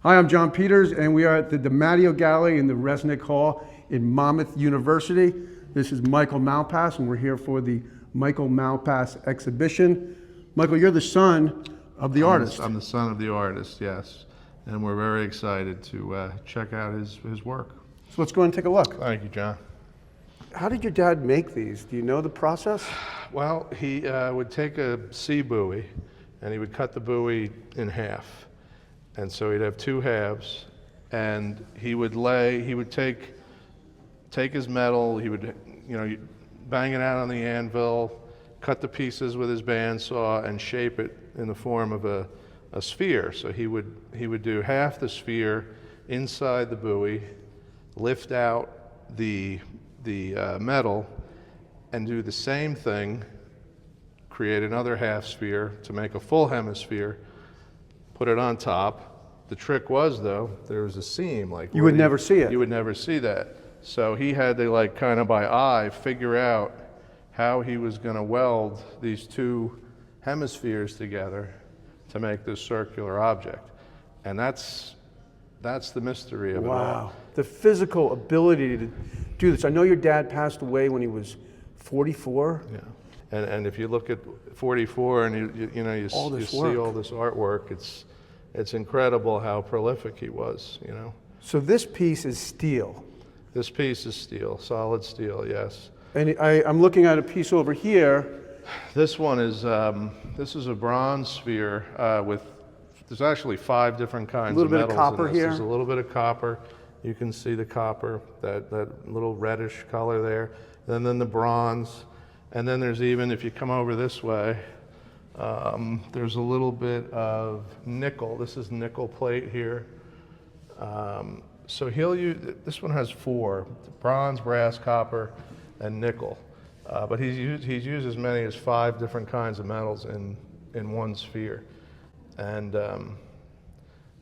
Hi, I'm John Peters, and we are at the DiMatteo Gallery in the Resnick Hall in Monmouth University. This is Michael Malpass, and we're here for the Michael Malpass exhibition. Michael, you're the son of the artist. I'm the son of the artist, yes. And we're very excited to check out his work. So let's go and take a look. Thank you, John. How did your dad make these? Do you know the process? Well, he would take a C buoy, and he would cut the buoy in half. And so he'd have two halves, and he would take his metal, he would, bang it out on the anvil, cut the pieces with his bandsaw, and shape it in the form of a sphere. So he would do half the sphere inside the buoy, lift out the metal, and do the same thing, create another half sphere to make a full hemisphere, put it on top. The trick was, though, there was a seam. You would never see it. You would never see that. So he had to, kind of by eye, figure out how he was going to weld these two hemispheres together to make this circular object. And that's the mystery of it all. Wow. The physical ability to do this. I know your dad passed away when he was 44. Yeah. And if you look at 44 and you see all this artwork, it's incredible how prolific he was, So this piece is steel. This piece is steel, solid steel, yes. And I'm looking at a piece over here. This one is this is a bronze sphere there's actually 5 different kinds of metals. A little bit of copper here. There's a little bit of copper. You can see the copper, that little reddish color there. And then the bronze. And then there's even, if you come over this way, there's a little bit of nickel. This is nickel plate here. So he'll use, this one has 4, bronze, brass, copper, and nickel. But he's used as many as 5 different kinds of metals in one sphere. And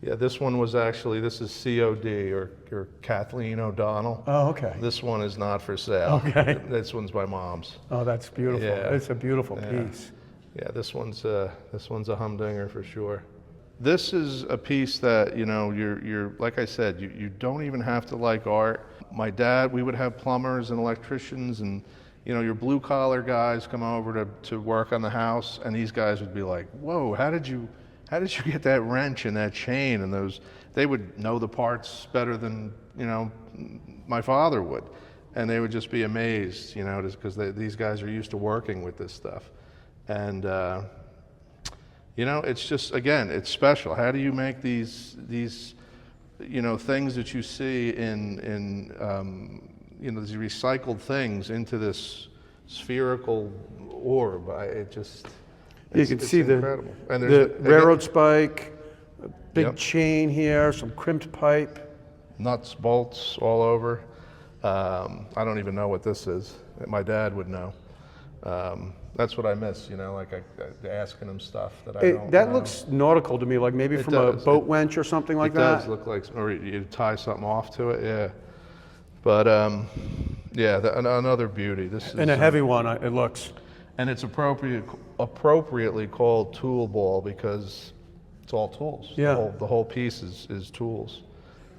this one was actually, this is COD, or Kathleen O'Donnell. Oh, okay. This one is not for sale. Okay. This one's my mom's. Oh, that's beautiful. Yeah. It's a beautiful piece. Yeah, this one's a humdinger for sure. This is a piece that, you're like I said, you don't even have to like art. My dad, we would have plumbers and electricians and, your blue collar guys come over to work on the house, and these guys would be like, whoa, how did you get that wrench and that chain and those? They would know the parts better than, my father would. And they would just be amazed, just because these guys are used to working with this stuff. And, it's just, again, it's special. How do you make these things that you see in these recycled things into this spherical orb? You can see incredible. the railroad spike, a big chain here, some crimped pipe. Nuts, bolts all over. I don't even know what this is. My dad would know. That's what I miss, asking him stuff that I don't know. That looks nautical to me, like maybe from a boat wench or something like that. It does look like, or you tie something off to it, yeah. But, another beauty. This is, and a heavy one, it looks. And it's appropriately called tool ball because it's all tools. Yeah. The whole piece is tools.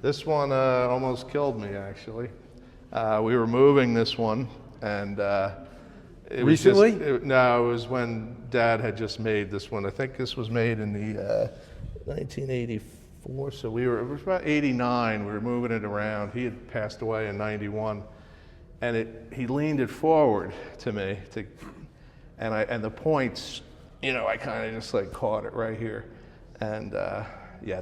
This one almost killed me, actually. We were moving this one, and recently? It was when Dad had just made this one. I think this was made in the 1984. So it was about 89. We were moving it around. He had passed away in 91, and he leaned it forward to me and the points, I kind of just caught it right here. And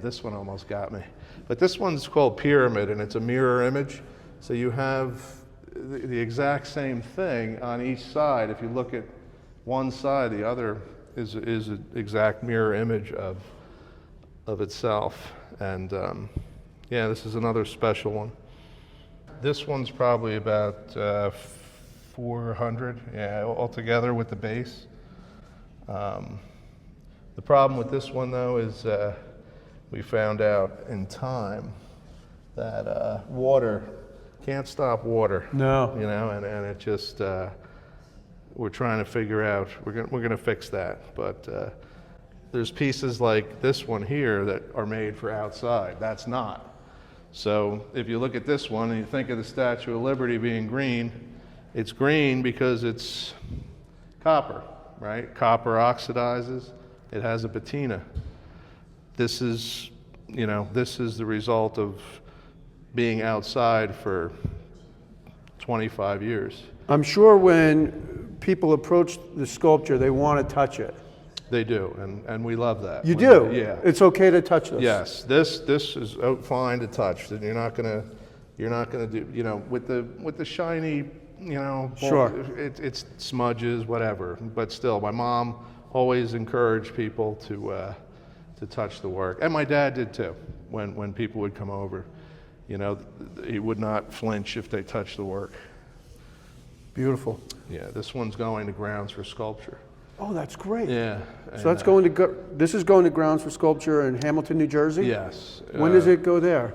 this one almost got me. But this one's called Pyramid, and it's a mirror image. So you have the exact same thing on each side. If you look at one side, the other is an exact mirror image of itself. And this is another special one. This one's probably about 400, altogether with the base. The problem with this one, though, is we found out in time that water can't stop water. No. And it just we're trying to figure out. We're gonna fix that, but There's pieces like this one here that are made for outside. That's not. So if you look at this one and you think of the Statue of Liberty being green, it's green because it's copper, right? Copper oxidizes. It has a patina. This is, this is the result of being outside for 25 years. I'm sure when people approach the sculpture, they want to touch it. They do, and we love that. You do? Yeah. It's okay to touch this? Yes, this is fine to touch. You're not gonna do, with the shiny, Sure. It's smudges, whatever. But still, my mom always encouraged people to touch the work, and my dad did too. When people would come over, he would not flinch if they touched the work. Beautiful. Yeah, this one's going to Grounds for Sculpture. Oh, that's great. Yeah. So that's going to this is going to Grounds for Sculpture in Hamilton, New Jersey? Yes. When does it go there?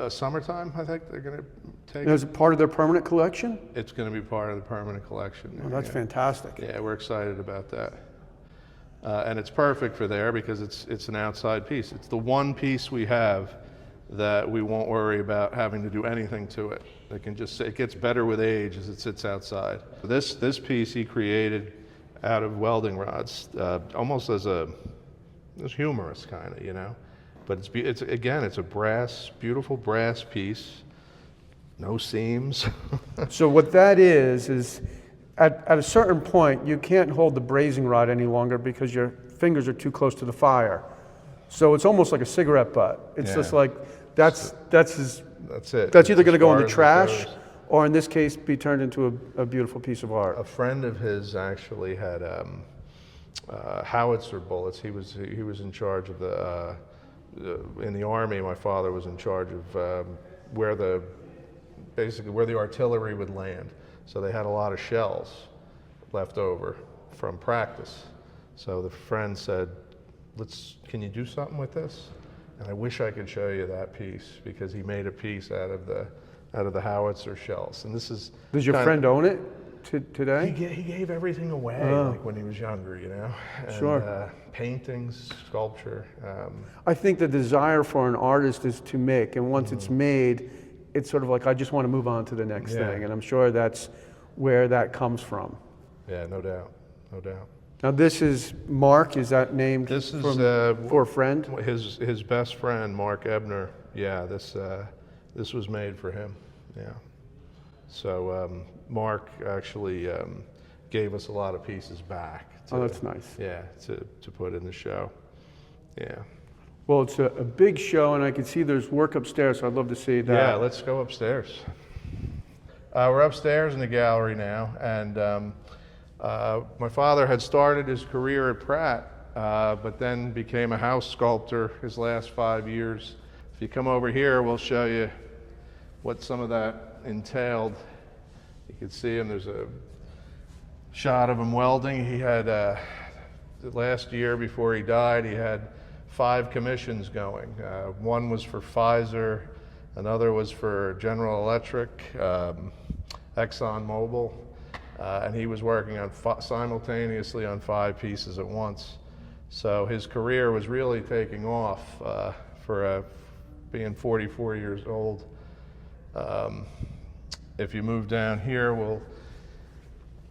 Summertime, I think they're going to take Is it part of their permanent collection? It's going to be part of the permanent collection. Oh, that's fantastic. Yeah, we're excited about that. And it's perfect for there because it's an outside piece. It's the one piece we have that we won't worry about having to do anything to it. It gets better with age as it sits outside. This piece he created out of welding rods, almost as humorous kind of, But it's a beautiful brass piece, no seams. So what that is at a certain point, you can't hold the brazing rod any longer because your fingers are too close to the fire. So it's almost like a cigarette butt. It's just like, that's it. That's either going to go in the trash, or in this case, be turned into a beautiful piece of art. A friend of his actually had howitzer bullets. He was in charge of in the Army. My father was in charge of where the artillery would land. So they had a lot of shells left over from practice. So the friend said, can you do something with this? And I wish I could show you that piece because he made a piece out of the howitzer shells. And this is. Does your friend own it today? He gave everything away like when he was younger, And, sure. Paintings, sculpture. I think the desire for an artist is to make, and once it's made, it's sort of like, I just want to move on to the next thing. And I'm sure that's where that comes from. Yeah, no doubt. Now this is Mark, is that named for a friend? His best friend, Mark Ebner. Yeah, this was made for him. Yeah. So Mark actually gave us a lot of pieces back. That's nice. Yeah, to put in the show. Yeah. Well, it's a big show, and I can see there's work upstairs, so I'd love to see that. Yeah, let's go upstairs. We're upstairs in the gallery now, and my father had started his career at Pratt, but then became a house sculptor his last 5 years. If you come over here, we'll show you what some of that entailed. You can see him, there's a shot of him welding. He had, last year before he died, he had 5 commissions going. One was for Pfizer, another was for General Electric, ExxonMobil, and he was working on simultaneously on 5 pieces at once. So his career was really taking off for being 44 years old. If you move down here, we'll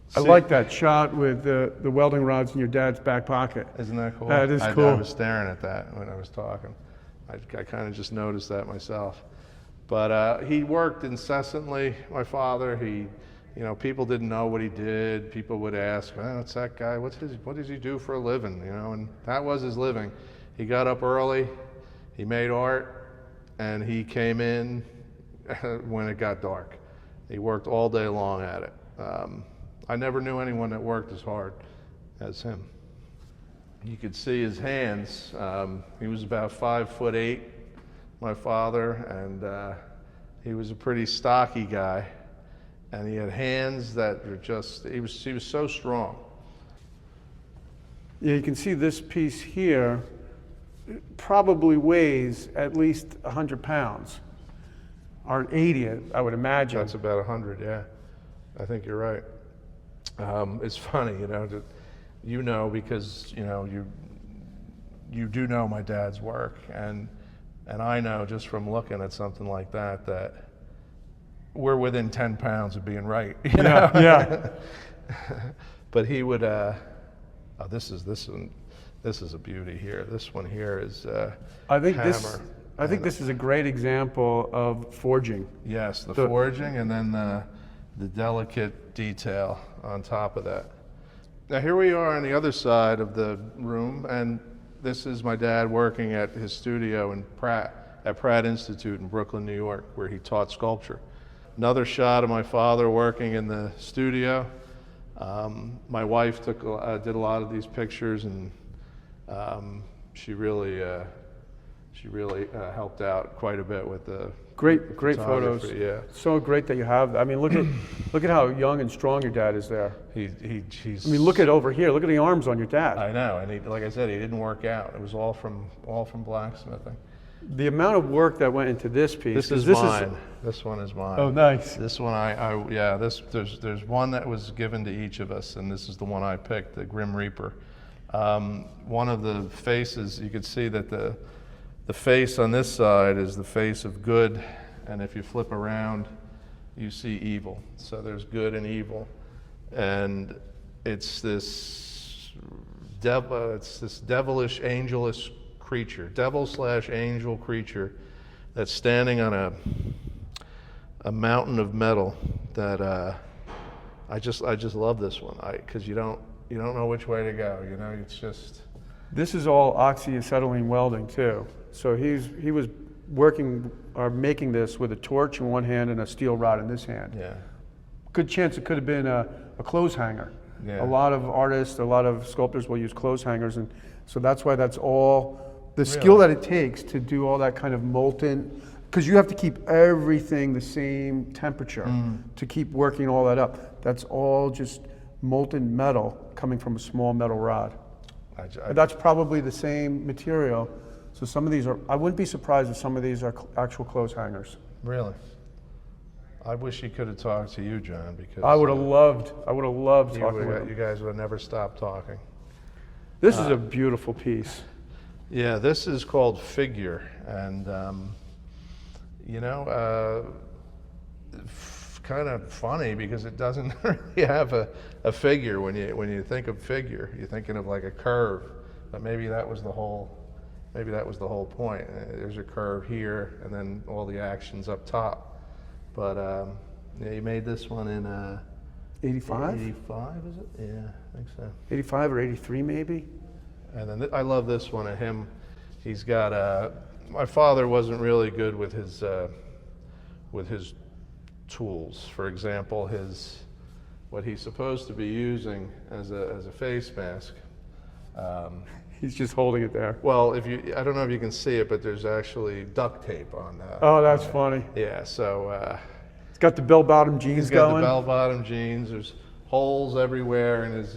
see. I like that shot with the welding rods in your dad's back pocket. Isn't that cool? That is cool. I was staring at that when I was talking. I kind of just noticed that myself. But he worked incessantly, my father. People didn't know what he did. People would ask, what's that guy? What does he do for a living? And that was his living. He got up early, he made art, and he came in when it got dark. He worked all day long at it. I never knew anyone that worked as hard as him. You could see his hands. He was about 5'8", my father, and he was a pretty stocky guy. And he had hands that were he was so strong. Yeah, you can see this piece here probably weighs at least 100 pounds, or 80, I would imagine. That's about 100, yeah. I think you're right. It's funny, because, you do know my dad's work, and I know just from looking at something like that that we're within 10 pounds of being right. You know? Yeah. But he would. Oh, this is a beauty here. This one here is I think hammer. this is a great example of forging. Yes, the forging, and then the delicate detail on top of that. Now here we are on the other side of the room, and this is my dad working at his studio at Pratt Institute in Brooklyn, New York, where he taught sculpture. Another shot of my father working in the studio. My wife did a lot of these pictures, and she really helped out quite a bit with the Great photography. photos. Yeah, So great that you have. I mean, look at how young and strong your dad is there. he's. I mean, look at over here. Look at the arms on your dad. I know, and like I said, he didn't work out. It was all from blacksmithing. The amount of work that went into this piece. This is mine. This one is mine. Oh, nice. This one there's one that was given to each of us, and this is the one I picked, the Grim Reaper. One of the faces, you could see that the face on this side is the face of good, and if you flip around, you see evil. So there's good and evil, and it's this devilish, angelish creature, devil/angel creature that's standing on a mountain of metal. That I just love this one, because you don't know which way to go. You know, it's just. This is all oxyacetylene welding too. So he was working or making this with a torch in one hand and a steel rod in this hand. Yeah. Good chance it could have been a clothes hanger. Yeah. A lot of artists, a lot of sculptors will use clothes hangers, and so that's why that's all the skill that it takes to do all that kind of molten, because you have to keep everything the same temperature to keep working all that up. That's all just molten metal coming from a small metal rod. That's probably the same material. So some of these are, I wouldn't be surprised if some of these are actual clothes hangers. Really? I wish he could have talked to you, John, because I would have loved talking with him. You guys would have never stopped talking. This is a beautiful piece. Yeah, this is called Figure, and kind of funny because it doesn't really have a figure. When you think of figure, you're thinking of like a curve, but maybe that was the whole point. There's a curve here, and then all the actions up top. But yeah, you made this one in 85? 85, is it? Yeah, I think so. 85 or 83 maybe? And then I love this one of him. He's got my father wasn't really good with his tools. For example, what he's supposed to be using as a face mask. He's just holding it there. Well, I don't know if you can see it, but there's actually duct tape on that. Oh, that's funny. Yeah, so It's got the bell-bottom jeans he's got going. the bell-bottom jeans. There's holes everywhere in his,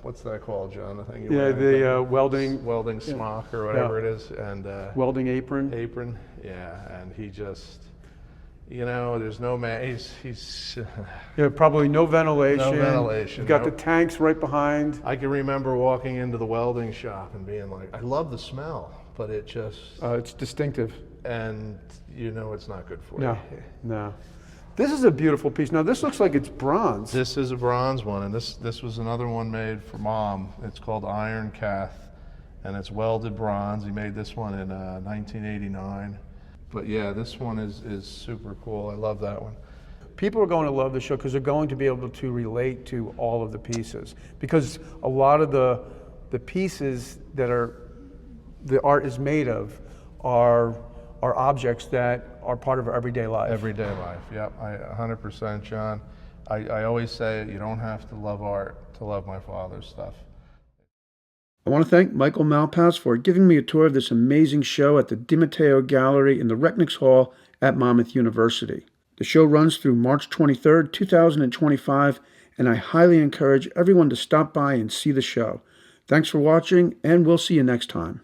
what's that called, John? The thing you Yeah, wear? the welding smock or whatever it is, and welding apron. Yeah, and he just, there's no man. He's Yeah, probably no ventilation. No ventilation. You've got the tanks right behind. I can remember walking into the welding shop and being like, I love the smell, but it just It's distinctive. and it's not good for No, you. no. This is a beautiful piece. Now this looks like it's bronze. This is a bronze one, and this was another one made for Mom. It's called Iron Cath, and it's welded bronze. He made this one in 1989. But yeah, this one is super cool. I love that one. People are going to love the show because they're going to be able to relate to all of the pieces. Because a lot of the pieces that the art is made of are objects that are part of our everyday life. Everyday life, yep. 100%, John. I always say you don't have to love art to love my father's stuff. I want to thank Michael Malpass for giving me a tour of this amazing show at the DiMatteo Gallery in the Recknix Hall at Monmouth University. The show runs through March 23rd, 2025, and I highly encourage everyone to stop by and see the show. Thanks for watching, and we'll see you next time.